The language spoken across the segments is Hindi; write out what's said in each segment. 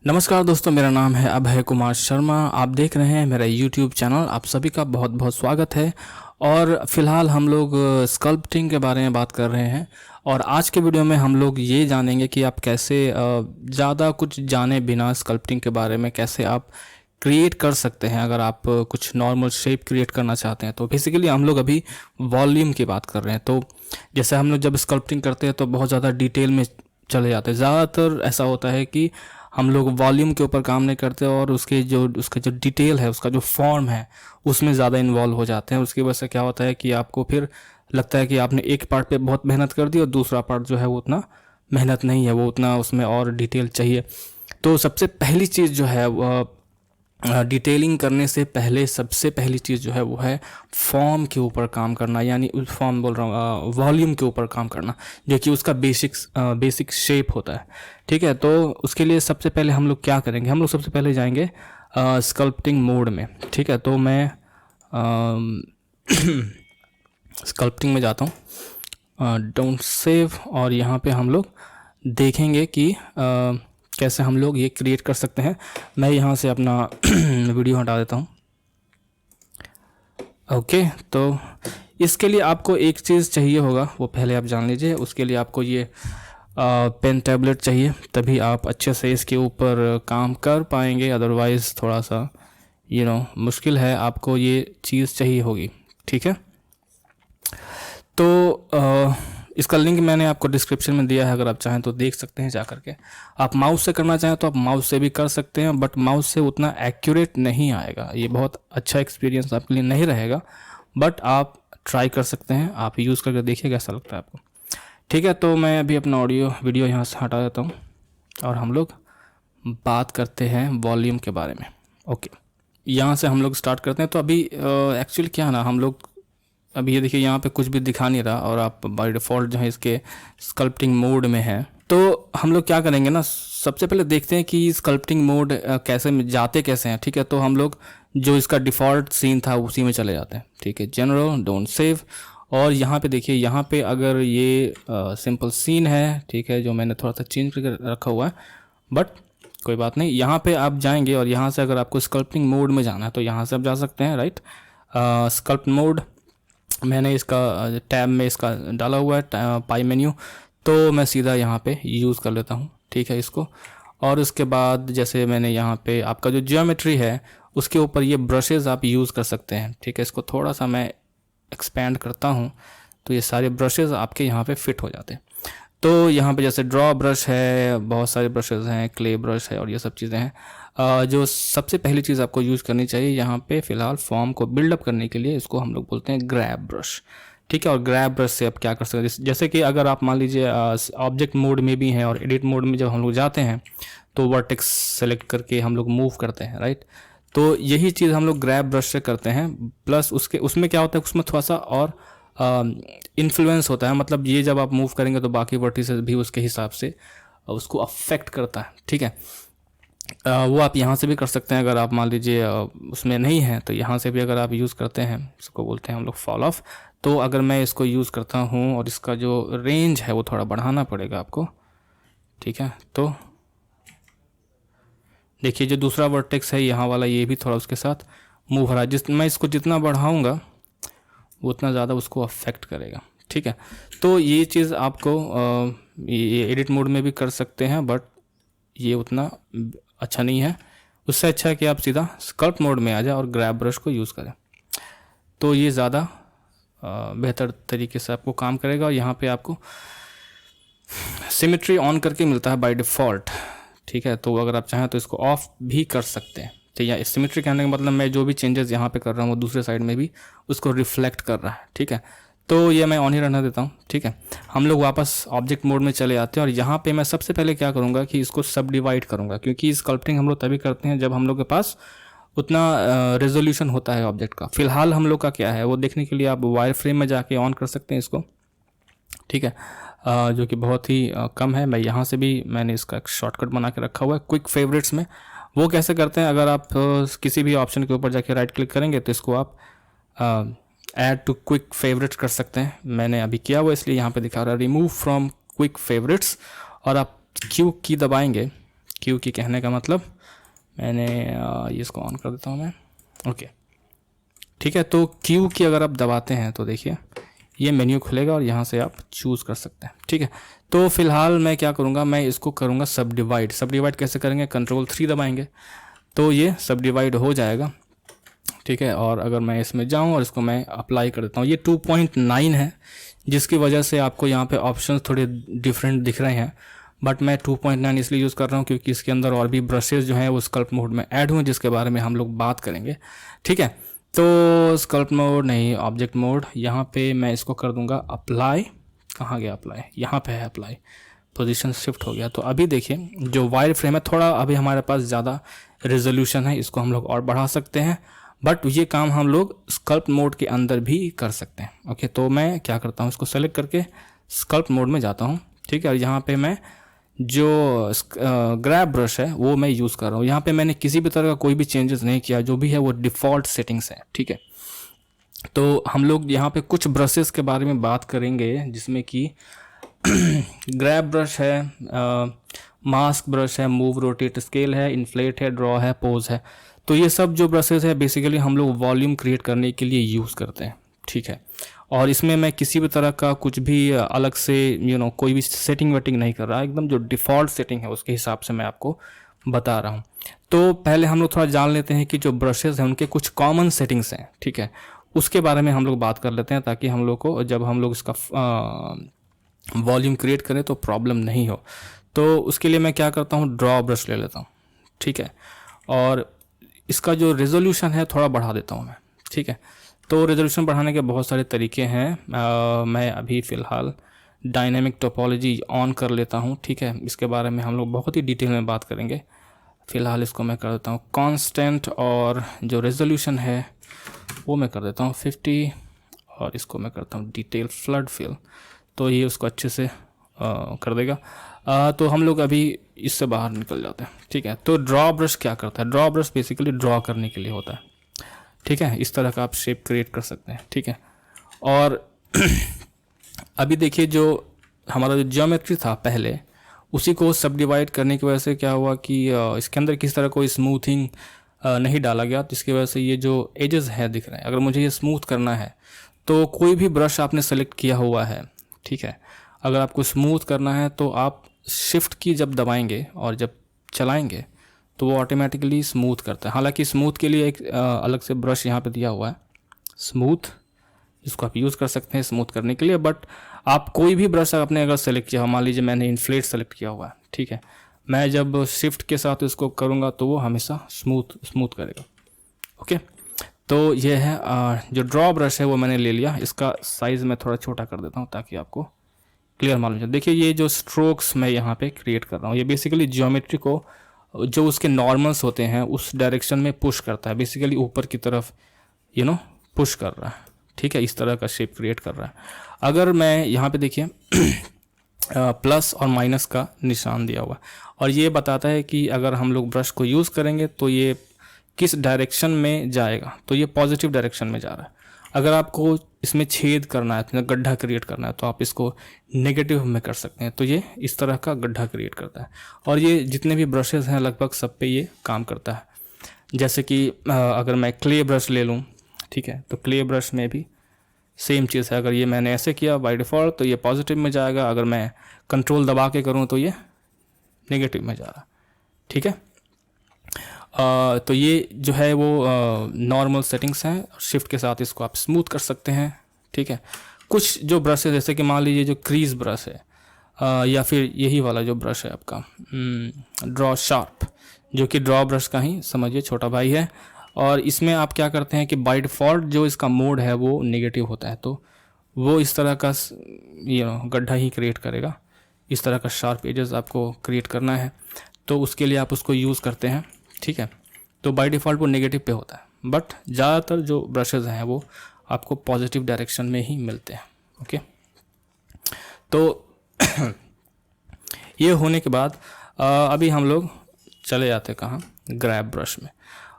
नमस्कार दोस्तों, मेरा नाम है अभय कुमार शर्मा। आप देख रहे हैं मेरा यूट्यूब चैनल। आप सभी का बहुत बहुत स्वागत है। और फिलहाल हम लोग स्कल्पटिंग के बारे में बात कर रहे हैं। और आज के वीडियो में हम लोग ये जानेंगे कि आप कैसे ज़्यादा कुछ जाने बिना स्कल्पटिंग के बारे में कैसे आप क्रिएट कर सकते हैं। अगर आप कुछ नॉर्मल शेप क्रिएट करना चाहते हैं तो बेसिकली हम लोग अभी वॉल्यूम की बात कर रहे हैं। तो जैसे हम लोग जब स्कल्पटिंग करते हैं तो बहुत ज़्यादा डिटेल में चले जाते हैं। ज़्यादातर ऐसा होता है कि हम लोग वॉल्यूम के ऊपर काम नहीं करते और उसका जो डिटेल है, उसका जो फॉर्म है, उसमें ज़्यादा इन्वॉल्व हो जाते हैं। उसकी वजह से क्या होता है कि आपको फिर लगता है कि आपने एक पार्ट पे बहुत मेहनत कर दी और दूसरा पार्ट जो है वो उतना मेहनत नहीं है, वो उतना उसमें और डिटेल चाहिए। तो सबसे पहली चीज़ जो है डिटेलिंग करने से पहले सबसे पहली चीज़ जो है वो है फॉर्म के ऊपर काम करना, यानी उस फॉर्म बोल रहा हूँ वॉल्यूम के ऊपर काम करना, जो कि उसका बेसिक शेप होता है। ठीक है, तो उसके लिए सबसे पहले हम लोग क्या करेंगे, हम लोग सबसे पहले जाएंगे स्कल्पटिंग मोड में। ठीक है, तो मैं स्कल्पटिंग में जाता हूँ, डोंट सेव, और यहाँ पे हम लोग देखेंगे कि कैसे हम लोग ये क्रिएट कर सकते हैं। मैं यहाँ से अपना वीडियो हटा देता हूँ। ओके, तो इसके लिए आपको एक चीज़ चाहिए होगा, वो पहले आप जान लीजिए। उसके लिए आपको ये पेन टैबलेट चाहिए, तभी आप अच्छे से इसके ऊपर काम कर पाएंगे। अदरवाइज़ थोड़ा सा मुश्किल है, आपको ये चीज़ चाहिए होगी। ठीक है, तो इसका लिंक मैंने आपको डिस्क्रिप्शन में दिया है, अगर आप चाहें तो देख सकते हैं जा करके। आप माउस से करना चाहें तो आप माउस से भी कर सकते हैं, बट माउस से उतना एक्यूरेट नहीं आएगा। ये बहुत अच्छा एक्सपीरियंस आपके लिए नहीं रहेगा, बट आप ट्राई कर सकते हैं। आप यूज़ करके देखिए कैसा लगता है आपको। ठीक है, तो मैं अभी अपना वीडियो यहाँ से हटा देता हूँ और हम लोग बात करते हैं वॉल्यूम के बारे में। ओके, यहाँ से हम लोग स्टार्ट करते हैं। तो अभी एक्चुअली क्या है ना, हम लोग अभी ये देखिए यहाँ पे कुछ भी दिखा नहीं रहा और आप बाय डिफ़ॉल्ट जो है इसके स्कल्पटिंग मोड में है। तो हम लोग क्या करेंगे ना, सबसे पहले देखते हैं कि स्कल्पटिंग मोड कैसे जाते कैसे हैं। ठीक है, तो हम लोग जो इसका डिफ़ॉल्ट सीन था उसी में चले जाते हैं। ठीक है, जनरल, डोंट सेव, और यहाँ पे देखिए, यहाँ पे अगर ये सिंपल सीन है, ठीक है, जो मैंने थोड़ा सा चेंज करके रखा हुआ है, बट कोई बात नहीं। यहाँ पे आप जाएंगे और यहाँ से अगर आपको स्कल्पटिंग मोड में जाना है तो यहाँ से आप जा सकते हैं। राइट, स्कल्प मोड मैंने इसका टैब में इसका डाला हुआ है, पाई मेन्यू, तो मैं सीधा यहाँ पे यूज़ कर लेता हूँ। ठीक है, इसको, और उसके बाद जैसे मैंने यहाँ पे आपका जो ज्योमेट्री है उसके ऊपर ये ब्रशेज़ आप यूज़ कर सकते हैं। ठीक है, इसको थोड़ा सा मैं एक्सपेंड करता हूँ तो ये सारे ब्रशेज़ आपके यहाँ पे फिट हो जाते हैं। तो यहाँ पे जैसे ड्रॉ ब्रश है, बहुत सारे ब्रशेज़ हैं, क्ले ब्रश है और ये सब चीज़ें हैं। जो सबसे पहली चीज़ आपको यूज़ करनी चाहिए यहाँ पे फ़िलहाल फॉर्म को बिल्डअप करने के लिए, इसको हम लोग बोलते हैं ग्रैब ब्रश। ठीक है, और ग्रैब ब्रश से आप क्या कर सकते हैं, जैसे कि अगर आप मान लीजिए ऑब्जेक्ट मोड में भी हैं और एडिट मोड में जब हम लोग जाते हैं तो वर्टेक्स सेलेक्ट करके हम लोग मूव करते हैं। राइट, तो यही चीज़ हम लोग ग्रैब ब्रश से करते हैं। प्लस उसमें क्या होता है, उसमें थोड़ा सा और इन्फ्लुएंस होता है, मतलब ये जब आप मूव करेंगे तो बाकी वर्टिसेस भी उसके हिसाब से उसको अफेक्ट करता है। ठीक है, वो आप यहाँ से भी कर सकते हैं। अगर आप मान लीजिए उसमें नहीं है तो यहाँ से भी अगर आप यूज़ करते हैं, इसको बोलते हैं हम लोग फॉल ऑफ। तो अगर मैं इसको यूज़ करता हूँ और इसका जो रेंज है वो थोड़ा बढ़ाना पड़ेगा आपको। ठीक है, तो देखिए जो दूसरा वर्टेक्स है यहाँ वाला, ये भी थोड़ा उसके साथ मूव हो रहा है। मैं इसको जितना बढ़ाऊँगा वो उतना ज़्यादा उसको अफेक्ट करेगा। ठीक है, तो ये चीज़ आपको ये एडिट मोड में भी कर सकते हैं, बट ये उतना अच्छा नहीं है। उससे अच्छा है कि आप सीधा स्कल्प मोड में आ जाए और ग्रैब ब्रश को यूज़ करें, तो ये ज़्यादा बेहतर तरीके से आपको काम करेगा। और यहाँ पे आपको सिमेट्री ऑन करके मिलता है बाय डिफ़ॉल्ट। ठीक है, तो अगर आप चाहें तो इसको ऑफ भी कर सकते हैं। ठीक है, सिमेट्री कहने का मतलब मैं जो भी चेंजेस यहाँ पे कर रहा हूँ वो दूसरे साइड में भी उसको रिफ्लेक्ट कर रहा है। ठीक है, तो ये मैं ऑन ही रहने देता हूँ। ठीक है, हम लोग वापस ऑब्जेक्ट मोड में चले आते हैं और यहाँ पे मैं सबसे पहले क्या करूँगा कि इसको सब डिवाइड करूँगा, क्योंकि स्कल्पटिंग हम लोग तभी करते हैं जब हम लोग के पास उतना रेजोल्यूशन होता है ऑब्जेक्ट का। फिलहाल हम लोग का क्या है वो देखने के लिए आप वायर फ्रेम में जाके ऑन कर सकते हैं इसको। ठीक है, जो कि बहुत ही कम है। मैं यहाँ से भी मैंने इसका एक शॉर्टकट बना के रखा हुआ है क्विक फेवरेट्स में। वो कैसे करते हैं, अगर आप किसी भी ऑप्शन के ऊपर जाके राइट क्लिक करेंगे तो इसको आप ऐड टू क्विक फेवरेट्स कर सकते हैं। मैंने अभी किया हुआ इसलिए यहाँ पे दिखा रहा है रिमूव फ्रॉम क्विक फेवरेट्स, और आप क्यू की दबाएंगे क्यू की कहने का मतलब मैंने ये इसको ऑन कर देता हूँ मैं। ओके ठीक है, तो क्यू की अगर आप दबाते हैं तो देखिए ये मेन्यू खुलेगा और यहाँ से आप चूज़ कर सकते हैं। ठीक है, तो फिलहाल मैं क्या करूँगा, मैं इसको करूँगा सब डिवाइड। सब डिवाइड कैसे करेंगे, Ctrl+3 दबाएंगे तो ये सब डिवाइड हो जाएगा। ठीक है, और अगर मैं इसमें जाऊँ और इसको मैं अप्लाई कर देता हूँ, ये 2.9 है जिसकी वजह से आपको यहाँ पे ऑप्शंस थोड़े डिफरेंट दिख रहे हैं, बट मैं 2.9 इसलिए यूज़ कर रहा हूँ क्योंकि इसके अंदर और भी ब्रशेस जो हैं वो स्कल्प मोड में ऐड हुए जिसके बारे में हम लोग बात करेंगे। ठीक है, तो स्कल्प मोड नहीं, ऑब्जेक्ट मोड, यहाँ पे मैं इसको कर दूंगा अप्लाई। कहाँ गया अप्लाई, यहाँ पे है अप्लाई, पोजीशन शिफ्ट हो गया। तो अभी देखिए जो वायर फ्रेम है थोड़ा अभी हमारे पास ज़्यादा रेजोल्यूशन है, इसको हम लोग और बढ़ा सकते हैं, बट ये काम हम लोग स्कल्प मोड के अंदर भी कर सकते हैं। ओके, तो मैं क्या करता हूँ, इसको सेलेक्ट करके स्कल्प मोड में जाता हूँ। ठीक है, और यहाँ पे मैं जो ग्रैब ब्रश है वो मैं यूज़ कर रहा हूँ। यहाँ पे मैंने किसी भी तरह का कोई भी चेंजेस नहीं किया, जो भी है वो डिफ़ॉल्ट सेटिंग्स है। ठीक है, तो हम लोग यहाँ पे कुछ ब्रशेस के बारे में बात करेंगे जिसमें कि ग्रैब ब्रश है, मास्क ब्रश है, मूव रोटेट स्केल है, इन्फ्लेट है, ड्रॉ है, पोज है। तो ये सब जो ब्रशेस है बेसिकली हम लोग वॉल्यूम क्रिएट करने के लिए यूज़ करते हैं। ठीक है, और इसमें मैं किसी भी तरह का कुछ भी अलग से कोई भी सेटिंग वेटिंग नहीं कर रहा, एकदम जो डिफ़ॉल्ट सेटिंग है उसके हिसाब से मैं आपको बता रहा हूँ। तो पहले हम लोग थोड़ा जान लेते हैं कि जो ब्रशेज़ हैं उनके कुछ कॉमन सेटिंग्स हैं। ठीक है, उसके बारे में हम लोग बात कर लेते हैं ताकि हम लोग को जब हम लोग इसका वॉल्यूम क्रिएट करें तो प्रॉब्लम नहीं हो। तो उसके लिए मैं क्या करता हूँ, ड्रॉ ब्रश ले लेता हूँ। ठीक है, और इसका जो रेजोल्यूशन है थोड़ा बढ़ा देता हूँ मैं। ठीक है, तो रेजोल्यूशन बढ़ाने के बहुत सारे तरीके हैं। मैं अभी फ़िलहाल डायनेमिक टोपोलॉजी ऑन कर लेता हूँ। ठीक है, इसके बारे में हम लोग बहुत ही डिटेल में बात करेंगे। फ़िलहाल इसको मैं कर देता हूँ कांस्टेंट, और जो रेजोल्यूशन है वो मैं कर देता हूँ 50, और इसको मैं करता हूँ डिटेल फ्लड फिल, तो ये उसको अच्छे से कर देगा। तो हम लोग अभी इससे बाहर निकल जाते हैं। ठीक है, तो ड्रॉ ब्रश क्या करता है, ड्रॉ ब्रश बेसिकली ड्रॉ करने के लिए होता है। ठीक है, इस तरह का आप शेप क्रिएट कर सकते हैं। ठीक है, और अभी देखिए जो हमारा जो ज्योमेट्री था पहले, उसी को सब डिवाइड करने की वजह से क्या हुआ कि इसके अंदर किसी तरह कोई स्मूथिंग नहीं डाला गया, तो इसकी वजह से ये जो एजेस है दिख रहे हैं। अगर मुझे ये स्मूथ करना है तो कोई भी ब्रश आपने सेलेक्ट किया हुआ है, ठीक है, अगर आपको स्मूथ करना है तो आप शिफ्ट की जब दबाएंगे और जब चलाएंगे तो वो ऑटोमेटिकली स्मूथ करता है। हालांकि स्मूथ के लिए एक अलग से ब्रश यहाँ पे दिया हुआ है स्मूथ, इसको आप यूज़ कर सकते हैं स्मूथ करने के लिए। बट आप कोई भी ब्रश आपने अगर सेलेक्ट किया, मान लीजिए मैंने इन्फ्लेट सेलेक्ट किया हुआ है, ठीक है, मैं जब शिफ्ट के साथ इसको करूँगा तो वो हमेशा स्मूथ करेगा। ओके, तो ये है जो ड्रॉ ब्रश है वो मैंने ले लिया। इसका साइज़ मैं थोड़ा छोटा कर देता हूँ ताकि आपको क्लियर मालूम चले। देखिए ये जो स्ट्रोक्स मैं यहाँ पे क्रिएट कर रहा हूँ, ये बेसिकली ज्योमेट्री को जो उसके नॉर्मल्स होते हैं उस डायरेक्शन में पुश करता है, बेसिकली ऊपर की तरफ पुश कर रहा है। ठीक है, इस तरह का शेप क्रिएट कर रहा है। अगर मैं यहाँ पे देखिए प्लस और माइनस का निशान दिया हुआ और ये बताता है कि अगर हम लोग ब्रश को यूज़ करेंगे तो ये किस डायरेक्शन में जाएगा, तो ये पॉजिटिव डायरेक्शन में जा रहा है। अगर आपको इसमें छेद करना है, गड्ढा क्रिएट करना है, तो आप इसको नेगेटिव में कर सकते हैं, तो ये इस तरह का गड्ढा क्रिएट करता है। और ये जितने भी ब्रशेज़ हैं लगभग सब पे ये काम करता है। जैसे कि अगर मैं क्ले ब्रश ले लूँ, ठीक है, तो क्ले ब्रश में भी सेम चीज़ है। अगर ये मैंने ऐसे किया बाय डिफ़ॉल्ट तो ये पॉजिटिव में जाएगा, अगर मैं कंट्रोल दबा के करूँ तो ये नेगेटिव में जा रहा है। ठीक है, तो ये जो है वो नॉर्मल सेटिंग्स हैं। शिफ्ट के साथ इसको आप स्मूथ कर सकते हैं। ठीक है, कुछ जो ब्रश है जैसे कि मान लीजिए जो क्रीज ब्रश है या फिर यही वाला जो ब्रश है आपका ड्रॉ शार्प, जो कि ड्रॉ ब्रश का ही समझिए छोटा भाई है। और इसमें आप क्या करते हैं कि बाय डिफ़ॉल्ट जो इसका मोड है वो नेगेटिव होता है, तो वो इस तरह का गड्ढा ही क्रिएट करेगा। इस तरह का शार्प एजेस आपको क्रिएट करना है तो उसके लिए आप उसको यूज़ करते हैं। ठीक है, तो बाय डिफ़ॉल्ट वो नेगेटिव पे होता है, बट ज़्यादातर जो ब्रशेज़ हैं वो आपको पॉजिटिव डायरेक्शन में ही मिलते हैं। ओके, तो ये होने के बाद अभी हम लोग चले जाते हैं कहाँ, ग्रैब ब्रश में।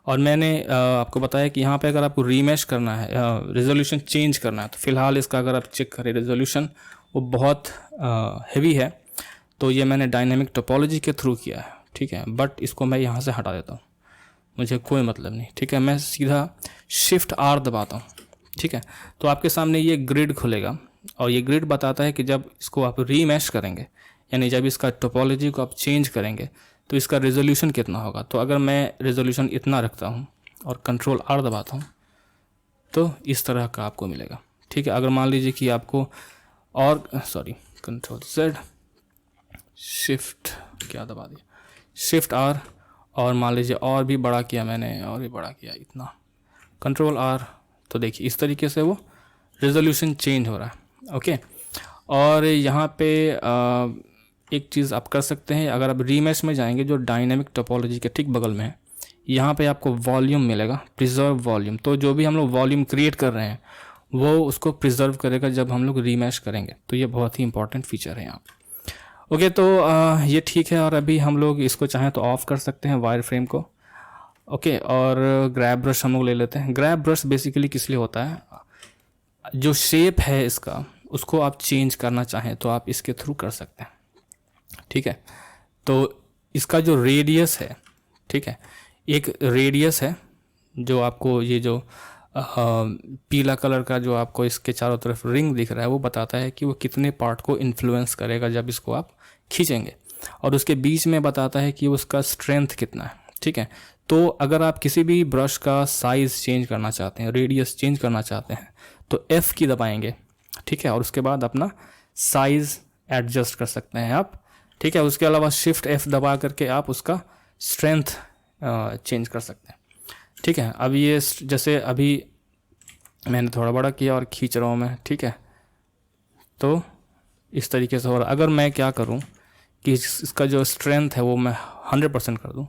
और मैंने आपको बताया कि यहाँ पे अगर आपको रीमेश करना है, रेजोल्यूशन चेंज करना है, तो फ़िलहाल इसका अगर आप चेक करें रेजोल्यूशन वो बहुत हेवी है, तो ये मैंने डायनेमिक टोपोलॉजी के थ्रू किया है। ठीक है, बट इसको मैं यहाँ से हटा देता हूँ, मुझे कोई मतलब नहीं, ठीक है। मैं सीधा शिफ्ट आर दबाता हूँ, ठीक है। तो आपके सामने ये ग्रिड खुलेगा और ये ग्रिड बताता है कि जब इसको आप रीमैश करेंगे, यानी जब इसका टोपोलॉजी को आप चेंज करेंगे तो इसका रेजोल्यूशन कितना होगा। तो अगर मैं रेजोल्यूशन इतना रखता हूँ और कंट्रोल आर दबाता हूँ तो इस तरह का आपको मिलेगा, ठीक है। अगर मान लीजिए कि आपको और कंट्रोल जेड, शिफ्ट क्या दबा दिया, शिफ्ट आर, और मान लीजिए और भी बड़ा किया मैंने, और भी बड़ा किया इतना, कंट्रोल आर, तो देखिए इस तरीके से वो रेजोल्यूशन चेंज हो रहा है, ओके। और यहाँ पे एक चीज़ आप कर सकते हैं, अगर आप रीमैश में जाएंगे जो डायनेमिक टोपोलॉजी के ठीक बगल में है, यहाँ पे आपको वॉल्यूम मिलेगा, प्रिजर्व वॉल्यूम। तो जो भी हम लोग वॉल्यूम क्रिएट कर रहे हैं वो उसको प्रिजर्व करेगा जब हम लोग रीमैश करेंगे, तो ये बहुत ही इंपॉर्टेंट फीचर है यहाँ पे, ओके। तो ये ठीक है, और अभी हम लोग इसको चाहें तो ऑफ कर सकते हैं वायर फ्रेम को, ओके। और ग्रैब ब्रश हम लोग ले लेते हैं। ग्रैब ब्रश बेसिकली किस लिए होता है, जो शेप है इसका उसको आप चेंज करना चाहें तो आप इसके थ्रू कर सकते हैं, ठीक है। तो इसका जो रेडियस है, ठीक है, एक रेडियस है जो आपको ये जो पीला कलर का जो आपको इसके चारों तरफ रिंग दिख रहा है वो बताता है कि वो कितने पार्ट को इन्फ्लुएंस करेगा जब इसको आप खींचेंगे, और उसके बीच में बताता है कि उसका स्ट्रेंथ कितना है, ठीक है। तो अगर आप किसी भी ब्रश का साइज़ चेंज करना चाहते हैं, रेडियस चेंज करना चाहते हैं, तो F की दबाएंगे, ठीक है, और उसके बाद अपना साइज़ एडजस्ट कर सकते हैं आप, ठीक है। उसके अलावा शिफ्ट F दबा करके आप उसका स्ट्रेंथ चेंज कर सकते हैं, ठीक है। अब ये जैसे अभी मैंने थोड़ा बड़ा किया और खींच रहा हूँ मैं, ठीक है, तो इस तरीके से हो रहा। अगर मैं क्या करूँ कि इसका जो स्ट्रेंथ है वो मैं 100% कर दूँ,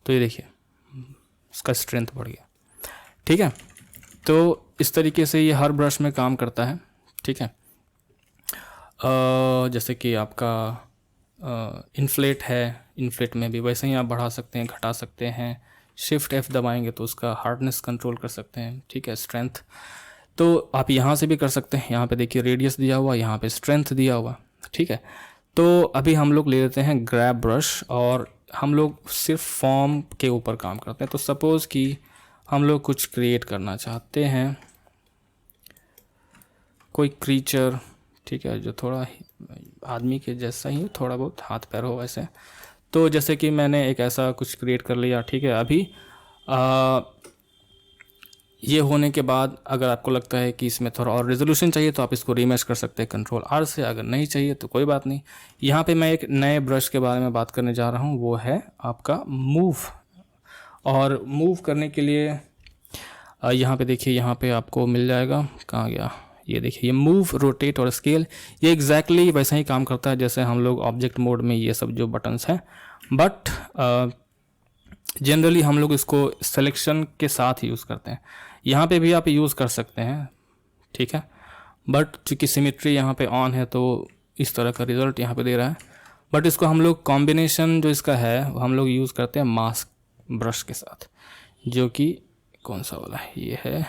तो ये देखिए इसका स्ट्रेंथ बढ़ गया, ठीक है। तो इस तरीके से ये हर ब्रश में काम करता है, ठीक है। जैसे कि आपका इन्फ्लेट है, इन्फ्लेट में भी वैसे ही आप बढ़ा सकते हैं, घटा सकते हैं। शिफ्ट F दबाएंगे तो उसका हार्डनेस कंट्रोल कर सकते हैं, ठीक है, स्ट्रेंथ। तो आप यहाँ से भी कर सकते हैं, यहाँ पे देखिए रेडियस दिया हुआ, यहाँ पे स्ट्रेंथ दिया हुआ, ठीक है। तो अभी हम लोग ले लेते हैं ग्रैब ब्रश और हम लोग सिर्फ फॉर्म के ऊपर काम करते हैं। तो सपोज़ कि हम लोग कुछ क्रिएट करना चाहते हैं, कोई क्रीचर, ठीक है, जो थोड़ा आदमी के जैसा ही थोड़ा बहुत हाथ पैर हो वैसे। तो जैसे कि मैंने एक ऐसा कुछ क्रिएट कर लिया, ठीक है। अभी ये होने के बाद अगर आपको लगता है कि इसमें थोड़ा और रेजोल्यूशन चाहिए तो आप इसको रीमैश कर सकते हैं कंट्रोल आर से, अगर नहीं चाहिए तो कोई बात नहीं। यहाँ पे मैं एक नए ब्रश के बारे में बात करने जा रहा हूँ, वो है आपका मूव। और मूव करने के लिए यहाँ पे देखिए, यहाँ पे आपको मिल जाएगा, कहाँ गया, ये देखिए, ये मूव, रोटेट और स्केल, ये एग्जैक्टली वैसा ही काम करता है जैसे हम लोग ऑब्जेक्ट मोड में ये सब जो बटन्स हैं, बट जनरली हम लोग इसको सिलेक्शन के साथ यूज़ करते हैं। यहाँ पे भी आप यूज़ कर सकते हैं, ठीक है, बट चूँकि सिमेट्री यहाँ पे ऑन है तो इस तरह का रिज़ल्ट यहाँ पे दे रहा है। बट इसको हम लोग कॉम्बिनेशन जो इसका है हम लोग यूज़ करते हैं मास्क ब्रश के साथ, जो कि कौन सा वाला है, ये है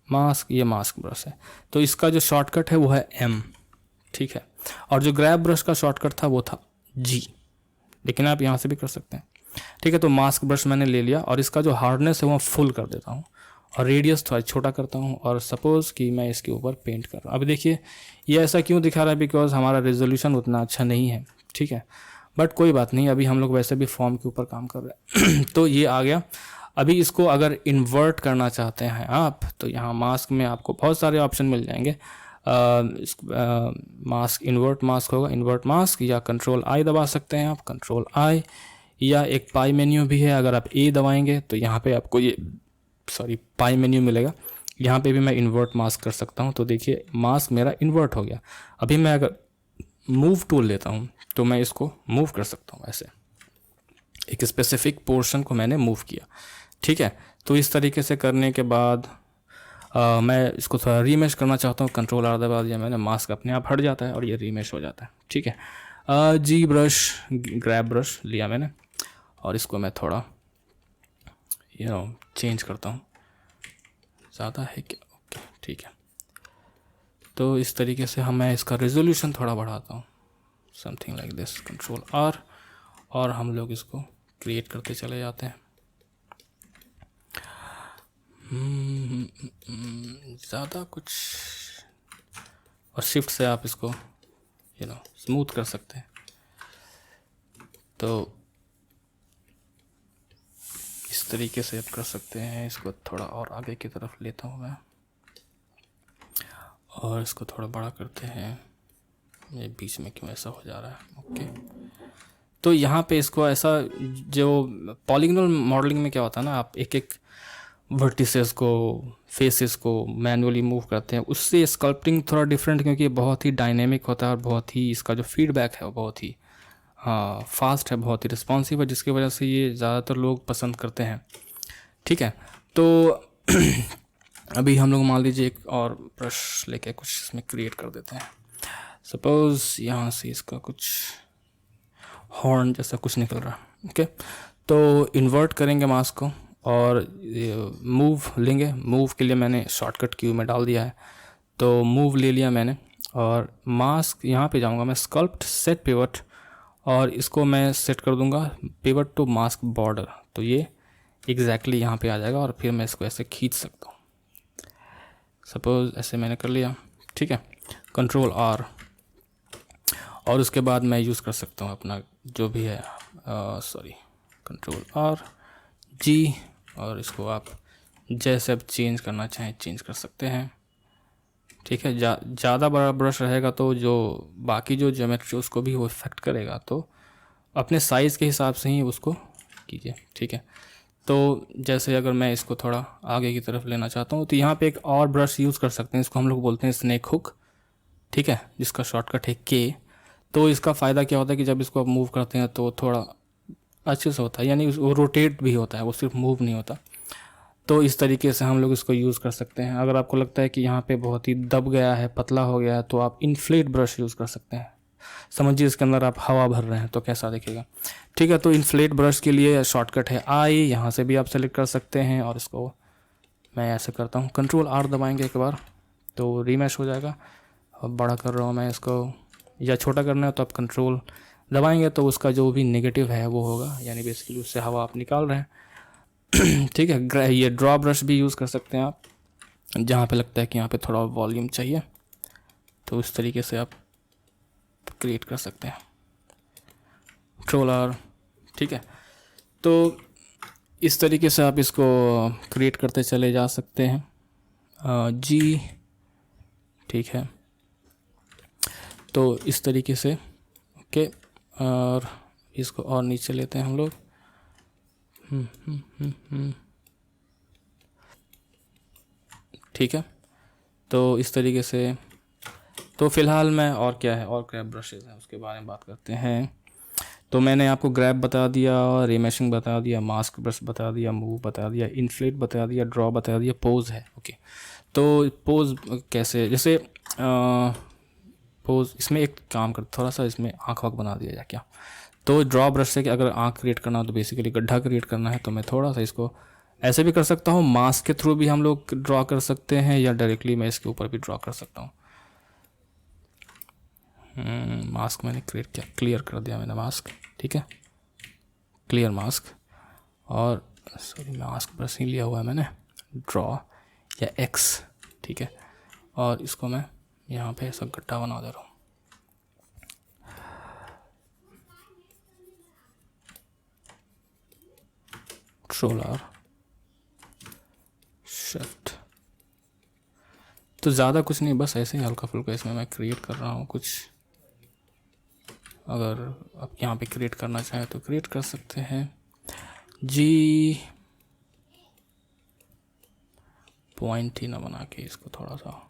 मास्क, ये मास्क ब्रश है। तो इसका जो शॉर्टकट है वो है M, ठीक है। और जो ग्रैब ब्रश का शॉर्टकट था वो था G, लेकिन आप यहाँ से भी कर सकते हैं, ठीक है। तो मास्क ब्रश मैंने ले लिया और इसका जो हार्डनेस है वो फुल कर देता हूँ और रेडियस थोड़ा छोटा करता हूँ, और सपोज़ कि मैं इसके ऊपर पेंट कर रहा हूँ। अब देखिए ये ऐसा क्यों दिखा रहा है, बिकॉज हमारा रेजोल्यूशन उतना अच्छा नहीं है, ठीक है, बट कोई बात नहीं, अभी हम लोग वैसे भी फॉर्म के ऊपर काम कर रहे हैं तो ये आ गया। अभी इसको अगर इन्वर्ट करना चाहते हैं आप, तो यहाँ मास्क में आपको बहुत सारे ऑप्शन मिल जाएंगे। मास्क, इन्वर्ट मास्क होगा, इन्वर्ट मास्क, या कंट्रोल I दबा सकते हैं आप, कंट्रोल I, या एक पाई मेन्यू भी है, अगर आप A दबाएंगे तो यहाँ पे आपको ये पाई मेन्यू मिलेगा, यहाँ पे भी मैं इन्वर्ट मास्क कर सकता हूँ। तो देखिए मास्क मेरा इन्वर्ट हो गया। अभी मैं अगर मूव टूल लेता हूँ तो मैं इसको मूव कर सकता हूँ, ऐसे एक स्पेसिफिक पोर्शन को मैंने मूव किया, ठीक है। तो इस तरीके से करने के बाद मैं इसको थोड़ा रीमेश करना चाहता हूँ, कंट्रोल R दबा दिया मैंने, मास्क अपने आप हट जाता है और ये रीमेश हो जाता है, ठीक है। जी ब्रश, ग्रैब ब्रश लिया मैंने और इसको मैं थोड़ा चेंज करता हूँ, ज़्यादा है क्या, ओके, ठीक है। तो इस तरीके से मैं इसका रेजोल्यूशन थोड़ा बढ़ाता हूँ, something like this, control R, और हम लोग इसको क्रिएट करते चले जाते हैं। ज़्यादा कुछ, और शिफ्ट से आप इसको स्मूथ कर सकते हैं। तो इस तरीके से आप कर सकते हैं। इसको थोड़ा और आगे की तरफ लेता हूँ मैं, और इसको थोड़ा बड़ा करते हैं। ये बीच में क्यों ऐसा हो जा रहा है? ओके, तो यहाँ पे इसको ऐसा, जो पॉलीगोनल मॉडलिंग में क्या होता है ना, आप एक एक वर्टिसेस को, फेसेस को मैनुअली मूव करते हैं, उससे स्कल्पटिंग थोड़ा डिफरेंट, क्योंकि ये बहुत ही डायनेमिक होता है और बहुत ही इसका जो फीडबैक है वो बहुत ही फास्ट है, बहुत ही रिस्पॉन्सिव है, जिसकी वजह से ये ज़्यादातर लोग पसंद करते हैं। ठीक है, तो अभी हम लोग मान लीजिए एक और ब्रश लेके कुछ इसमें क्रिएट कर देते हैं। सपोज़ यहाँ से इसका कुछ हॉर्न जैसा कुछ निकल रहा है। ओके, तो इन्वर्ट करेंगे मास्क को और मूव लेंगे। मूव के लिए मैंने शॉर्टकट क्यू में डाल दिया है, तो मूव ले लिया मैंने, और मास्क यहाँ पे जाऊँगा मैं, स्कल्प्ट सेट पिवट, और इसको मैं सेट कर दूँगा पिवट टू मास्क बॉर्डर। तो ये एग्जैक्टली यहाँ पे आ जाएगा, और फिर मैं इसको ऐसे खींच सकता हूँ। सपोज़ ऐसे मैंने कर लिया। ठीक है, कंट्रोल आर, और उसके बाद मैं यूज़ कर सकता हूँ अपना जो भी है, कंट्रोल आर जी, और इसको आप जैसे अब चेंज करना चाहें चेंज कर सकते हैं। ठीक है, ज़्यादा बड़ा ब्रश रहेगा तो जो बाकी जो ज्योमेट्री उसको भी वो इफेक्ट करेगा, तो अपने साइज़ के हिसाब से ही उसको कीजिए। ठीक है, तो जैसे अगर मैं इसको थोड़ा आगे की तरफ लेना चाहता हूँ, तो यहाँ पे एक और ब्रश यूज़ कर सकते हैं, इसको हम लोग बोलते हैं स्नेक हुक। ठीक है, जिसका शॉर्टकट है के। तो इसका फ़ायदा क्या होता है कि जब इसको आप मूव करते हैं तो थोड़ा अच्छे से होता है, यानी वो रोटेट भी होता है, वो सिर्फ मूव नहीं होता। तो इस तरीके से हम लोग इसको यूज़ कर सकते हैं। अगर आपको लगता है कि यहाँ पे बहुत ही दब गया है, पतला हो गया है, तो आप इन्फ्लेट ब्रश यूज़ कर सकते हैं। समझिए इसके अंदर आप हवा भर रहे हैं तो कैसा दिखेगा। ठीक है, तो इन्फ्लेट ब्रश के लिए शॉर्टकट है आई, यहाँ से भी आप सेलेक्ट कर सकते हैं, और इसको मैं ऐसे करता हूँ, कंट्रोल आर दबाएंगे एक बार तो रीमैश हो जाएगा। अब बड़ा कर रहा हूँ मैं इसको, या छोटा करना है तो आप कंट्रोल दबाएंगे तो उसका जो भी नेगेटिव है वो होगा, यानी बेसिकली उससे हवा आप निकाल रहे हैं। ठीक है, ये ड्रॉ ब्रश भी यूज़ कर सकते हैं आप, जहाँ पे लगता है कि यहाँ पे थोड़ा वॉल्यूम चाहिए, तो इस तरीके से आप क्रिएट कर सकते हैं, कंट्रोल आर। ठीक है, तो इस तरीके से आप इसको क्रिएट करते चले जा सकते हैं जी। ठीक है, तो इस तरीके से ओके, और इसको और नीचे लेते हैं हम लोग। ठीक है, तो इस तरीके से, तो फ़िलहाल मैं और क्या ब्रशेज़ हैं उसके बारे में बात करते हैं। तो मैंने आपको ग्रैब बता दिया, रिमेशिंग बता दिया, मास्क ब्रश बता दिया, मूव बता दिया, इन्फ्लेट बता दिया, ड्रॉ बता दिया, पोज है। ओके, तो पोज कैसे, जैसे पोज, इसमें एक काम कर, थोड़ा सा इसमें आँख वाँख बना दिया जाए क्या। तो ड्रॉ ब्रश से कि अगर आँख क्रिएट करना हो तो बेसिकली गड्ढा क्रिएट करना है, तो मैं थोड़ा सा इसको ऐसे भी कर सकता हूँ, मास्क के थ्रू भी हम लोग ड्रॉ कर सकते हैं, या डायरेक्टली मैं इसके ऊपर भी ड्रॉ कर सकता हूँ। मास्क मैंने क्रिएट किया, क्लियर कर दिया मैंने मास्क। ठीक है, क्लियर मास्क, और सॉरी मास्क ब्रश ही लिया हुआ है मैंने, ड्रॉ या एक्स। ठीक है, और इसको मैं यहाँ पे ऐसा गड्ढा बना दे रहा हूँ। कंट्रोल आर, शिफ्ट, तो ज़्यादा कुछ नहीं, बस ऐसे ही हल्का फुल्का इसमें मैं क्रिएट कर रहा हूँ कुछ। अगर आप यहाँ पे क्रिएट करना चाहें तो क्रिएट कर सकते हैं जी। पॉइंट ही ना बना के इसको थोड़ा सा,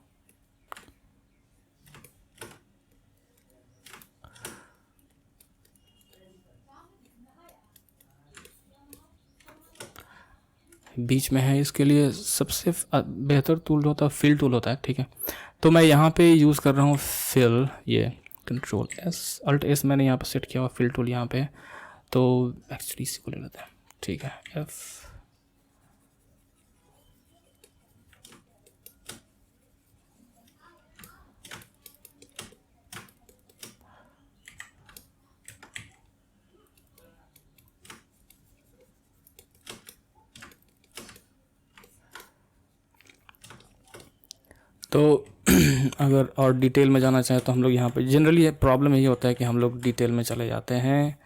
बीच में है, इसके लिए सबसे बेहतर टूल होता है फिल टूल होता है। ठीक है, तो मैं यहाँ पे यूज़ कर रहा हूँ फिल, ये कंट्रोल एस अल्ट एस मैंने यहाँ पे सेट किया हुआ फिल टूल यहाँ पे, तो एक्चुअली इसी को ले लेते हैं। ठीक है, एफ, तो अगर और डिटेल में जाना चाहें तो हम लोग यहाँ पे जनरली प्रॉब्लम यही होता है कि हम लोग डिटेल में चले जाते हैं,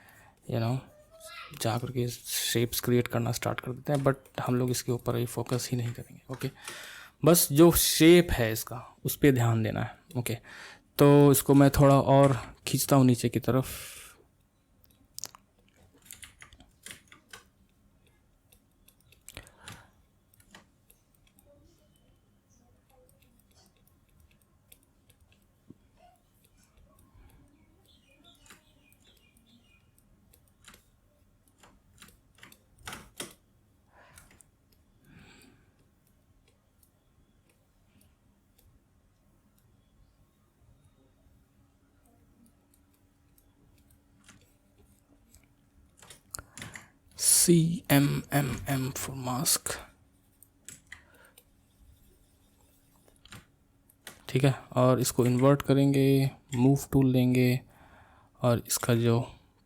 जा कर के शेप्स क्रिएट करना स्टार्ट कर देते हैं, बट हम लोग इसके ऊपर ही फोकस ही नहीं करेंगे। ओके, बस जो शेप है इसका उस पर ध्यान देना है। ओके, तो इसको मैं थोड़ा और खींचता हूँ नीचे की तरफ। CMMM for mask, ठीक है। और इसको इन्वर्ट करेंगे, मूव टूल लेंगे और इसका जो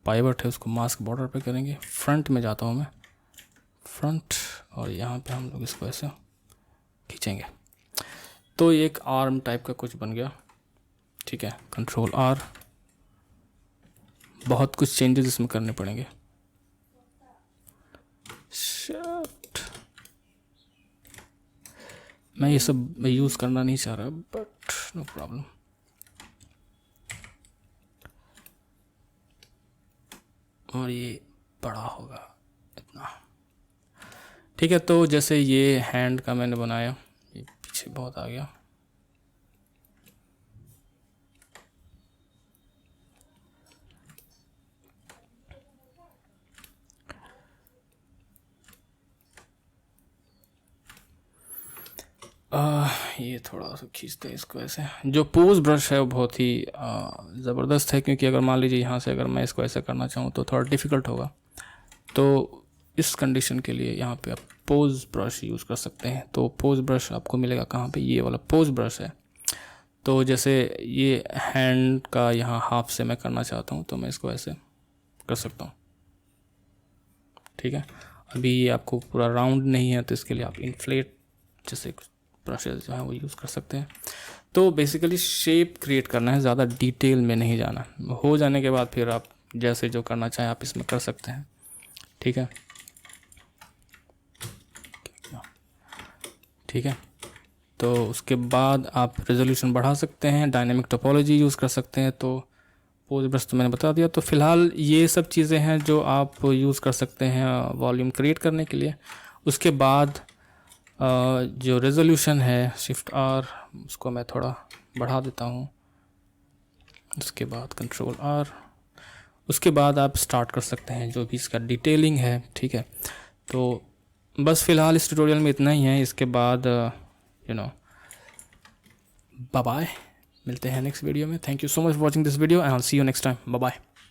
पाइवट है उसको मास्क बॉर्डर पे करेंगे। फ्रंट में जाता हूँ मैं, फ्रंट, और यहाँ पे हम लोग इसको ऐसे खींचेंगे तो ये एक आर्म टाइप का कुछ बन गया, ठीक है। कंट्रोल R, बहुत कुछ चेंजेस इसमें करने पड़ेंगे। शिट, मैं ये सब यूज़ करना नहीं चाह रहा, बट नो प्रॉब्लम। और ये बड़ा होगा इतना, ठीक है। तो जैसे ये हैंड का मैंने बनाया, ये पीछे बहुत आ गया। ये थोड़ा सा खींचते हैं इसको ऐसे। जो पोज ब्रश है वो बहुत ही ज़बरदस्त है, क्योंकि अगर मान लीजिए यहाँ से अगर मैं इसको ऐसे करना चाहूँ तो थोड़ा डिफ़िकल्ट होगा। तो इस कंडीशन के लिए यहाँ पे आप पोज ब्रश यूज़ कर सकते हैं। तो पोज ब्रश आपको मिलेगा कहाँ पे, ये वाला पोज ब्रश है। तो जैसे ये हैंड का यहाँ हाफ से मैं करना चाहता हूँ तो मैं इसको ऐसे कर सकता हूँ, ठीक है। अभी ये आपको पूरा राउंड नहीं है तो इसके लिए आप इन्फ्लेट जैसे ब्रशेस जो है वो यूज़ कर सकते हैं। तो बेसिकली शेप क्रिएट करना है, ज़्यादा डिटेल में नहीं जाना। हो जाने के बाद फिर आप जैसे जो करना चाहें आप इसमें कर सकते हैं, ठीक है, ठीक है। तो उसके बाद आप रेजोल्यूशन बढ़ा सकते हैं, डायनेमिक टोपोलॉजी यूज़ कर सकते हैं। तो पोज ब्रश तो मैंने बता दिया। तो फिलहाल ये सब चीज़ें हैं जो आप यूज़ कर सकते हैं वॉल्यूम क्रिएट करने के लिए। उसके बाद जो रेजोल्यूशन है शिफ्ट R, उसको मैं थोड़ा बढ़ा देता हूँ। उसके बाद कंट्रोल R, उसके बाद आप स्टार्ट कर सकते हैं जो भी इसका डिटेलिंग है, ठीक है। तो बस फ़िलहाल इस ट्यूटोरियल में इतना ही है। इसके बाद बाय बाय, मिलते हैं नेक्स्ट वीडियो में। Thank you so much for watching this video and I will see you next time. Bye bye.